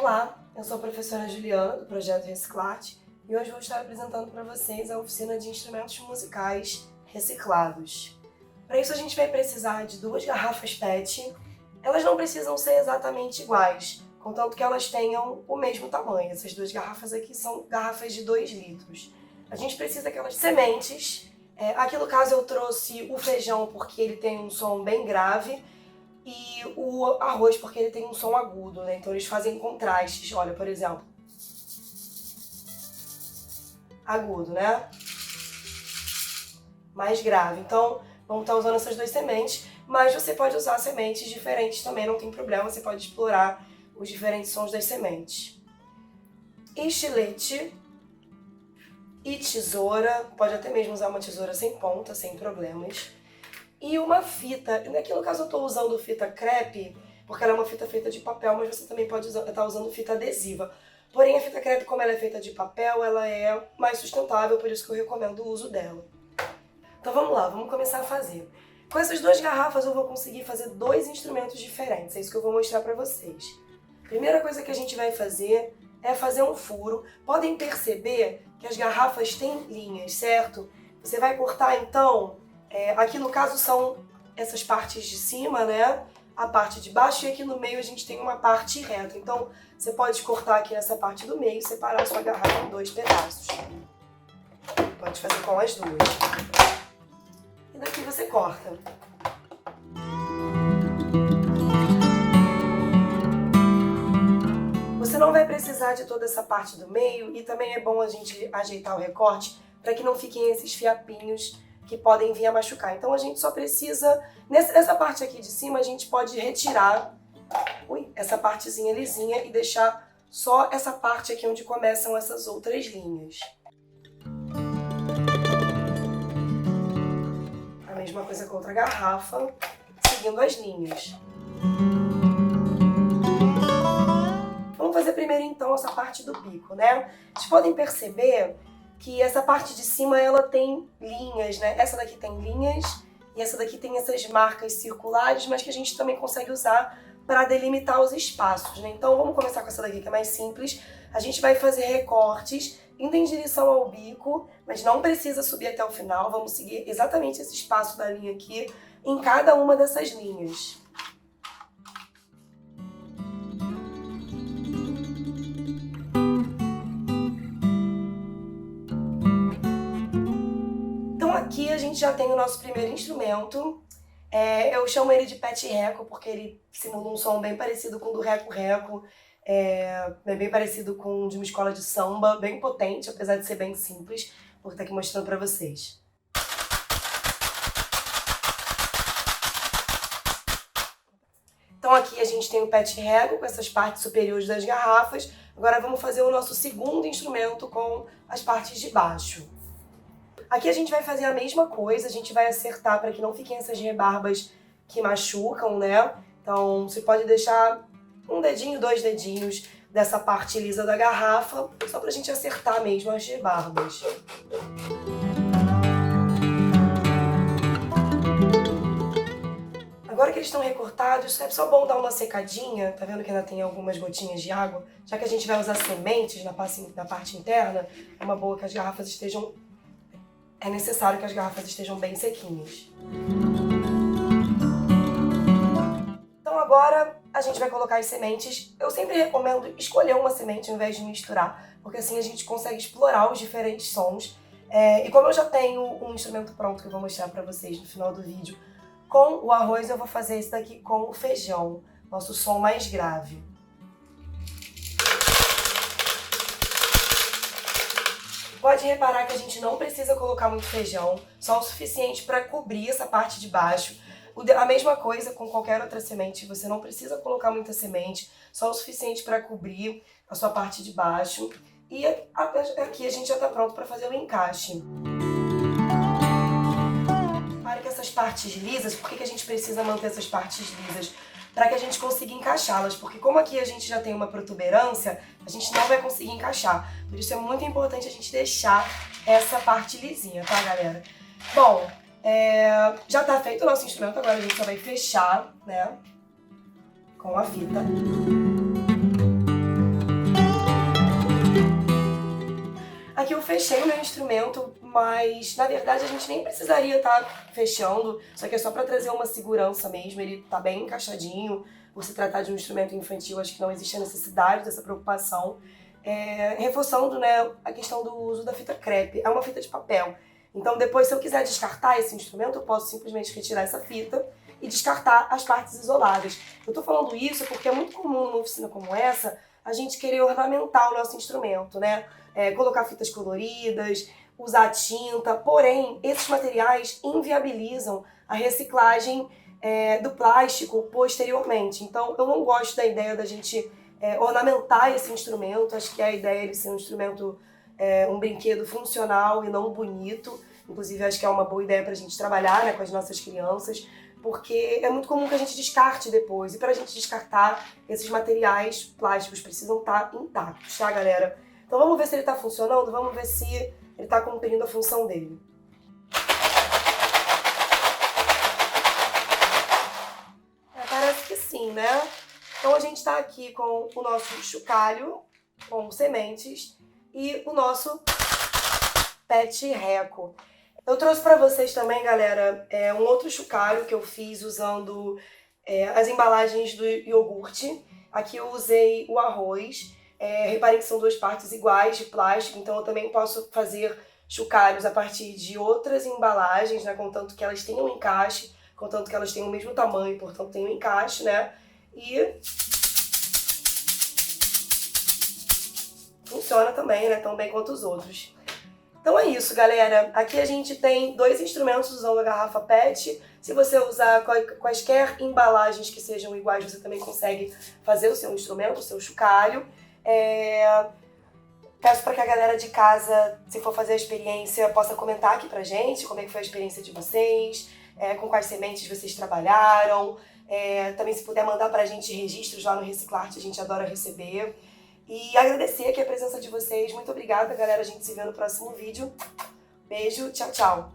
Olá, eu sou a professora Juliana, do Projeto Reciclarte, e hoje vou estar apresentando para vocês a oficina de instrumentos musicais reciclados. Para isso a gente vai precisar de 2 garrafas PET. Elas não precisam ser exatamente iguais, contanto que elas tenham o mesmo tamanho. Essas 2 garrafas aqui são garrafas de 2 litros. A gente precisa daquelas sementes. Aqui no caso eu trouxe o feijão porque ele tem um som bem grave, e o arroz porque ele tem um som agudo, né? Então eles fazem contrastes. Olha, por exemplo, agudo, né? Mais grave. Então vamos estar usando essas 2 sementes, mas você pode usar sementes diferentes também, não tem problema, você pode explorar os diferentes sons das sementes. Estilete e tesoura, pode até mesmo usar uma tesoura sem ponta, sem problemas. E uma fita, aqui no caso eu estou usando fita crepe, porque ela é uma fita feita de papel, mas você também pode estar usando fita adesiva. Porém a fita crepe, como ela é feita de papel, ela é mais sustentável, por isso que eu recomendo o uso dela. Então vamos lá, vamos começar a fazer. Com essas 2 garrafas eu vou conseguir fazer 2 instrumentos diferentes, é isso que eu vou mostrar para vocês. Primeira coisa que a gente vai fazer é fazer um furo. Podem perceber que as garrafas têm linhas, certo? Você vai cortar então... aqui no caso são essas partes de cima, né? A parte de baixo, e aqui no meio a gente tem uma parte reta. Então você pode cortar aqui nessa parte do meio e separar a sua garrafa em 2 pedaços. Pode fazer com as 2. E daqui você corta. Você não vai precisar de toda essa parte do meio, e também é bom a gente ajeitar o recorte para que não fiquem esses fiapinhos que podem vir a machucar. Então a gente só precisa, nessa parte aqui de cima, a gente pode retirar essa partezinha lisinha e deixar só essa parte aqui onde começam essas outras linhas. A mesma coisa com outra garrafa, seguindo as linhas. Vamos fazer primeiro então essa parte do bico, né? Vocês podem perceber que essa parte de cima ela tem linhas, né? Essa daqui tem linhas e essa daqui tem essas marcas circulares, mas que a gente também consegue usar para delimitar os espaços, né? Então vamos começar com essa daqui que é mais simples. A gente vai fazer recortes indo em direção ao bico, mas não precisa subir até o final. Vamos seguir exatamente esse espaço da linha aqui em cada uma dessas linhas. Aqui a gente já tem o nosso primeiro instrumento. Eu chamo ele de pet reco porque ele simula um som bem parecido com o do reco-reco. É bem parecido com o de uma escola de samba, bem potente, apesar de ser bem simples. Vou estar aqui mostrando para vocês. Então aqui a gente tem o pet reco com essas partes superiores das garrafas. Agora vamos fazer o nosso segundo instrumento com as partes de baixo. Aqui a gente vai fazer a mesma coisa, a gente vai acertar para que não fiquem essas rebarbas que machucam, né? Então você pode deixar um dedinho, 2 dedinhos dessa parte lisa da garrafa, só pra gente acertar mesmo as rebarbas. Agora que eles estão recortados, é só bom dar uma secadinha, tá vendo que ainda tem algumas gotinhas de água? Já que a gente vai usar sementes na parte interna, é uma boa que as garrafas estejam... É necessário que as garrafas estejam bem sequinhas. Então agora a gente vai colocar as sementes. Eu sempre recomendo escolher uma semente ao invés de misturar, porque assim a gente consegue explorar os diferentes sons. E como eu já tenho um instrumento pronto que eu vou mostrar pra vocês no final do vídeo, com o arroz eu vou fazer esse daqui com o feijão, nosso som mais grave. Pode reparar que a gente não precisa colocar muito feijão, só o suficiente para cobrir essa parte de baixo. A mesma coisa com qualquer outra semente, você não precisa colocar muita semente, só o suficiente para cobrir a sua parte de baixo. E aqui a gente já está pronto para fazer o encaixe. Repare que essas partes lisas, por que a gente precisa manter essas partes lisas? Para que a gente consiga encaixá-las, porque como aqui a gente já tem uma protuberância, a gente não vai conseguir encaixar. Por isso é muito importante a gente deixar essa parte lisinha, tá, galera? Bom, já tá feito o nosso instrumento, agora a gente só vai fechar, né, com a fita. fechei o meu instrumento, mas na verdade a gente nem precisaria estar fechando, só que é só para trazer uma segurança mesmo, ele tá bem encaixadinho. Por se tratar de um instrumento infantil, acho que não existe a necessidade dessa preocupação. Reforçando, né, a questão do uso da fita crepe, é uma fita de papel. Então depois, se eu quiser descartar esse instrumento, eu posso simplesmente retirar essa fita e descartar as partes isoladas. Eu tô falando isso porque é muito comum numa oficina como essa, a gente querer ornamentar o nosso instrumento, né? Colocar fitas coloridas, usar tinta, porém, esses materiais inviabilizam a reciclagem do plástico posteriormente. Então, eu não gosto da ideia da gente ornamentar esse instrumento. Acho que a ideia é ele ser um instrumento, um brinquedo funcional e não bonito. Inclusive, acho que é uma boa ideia pra gente trabalhar, né, com as nossas crianças, porque é muito comum que a gente descarte depois. E pra gente descartar, esses materiais plásticos precisam estar intactos, tá, galera? Então vamos ver se ele tá funcionando, vamos ver se ele tá cumprindo a função dele. Parece que sim, né? Então a gente tá aqui com o nosso chocalho, com sementes, e o nosso pet reco. Eu trouxe pra vocês também, galera, um outro chocalho que eu fiz usando as embalagens do iogurte. Aqui eu usei o arroz. Reparem que são duas partes iguais de plástico, então eu também posso fazer chocalhos a partir de outras embalagens, né, contanto que elas tenham encaixe, contanto que elas tenham o mesmo tamanho, portanto tenham encaixe, né? E funciona também, né, tão bem quanto os outros. Então é isso, galera. Aqui a gente tem 2 instrumentos usando a garrafa PET. Se você usar quaisquer embalagens que sejam iguais, você também consegue fazer o seu instrumento, o seu chocalho. Peço para que a galera de casa, se for fazer a experiência, possa comentar aqui pra gente como é que foi a experiência de vocês, com quais sementes vocês trabalharam. Também se puder mandar pra gente registros lá no Reciclarte, a gente adora receber. E agradecer aqui a presença de vocês. Muito obrigada, galera. A gente se vê no próximo vídeo. Beijo, tchau, tchau.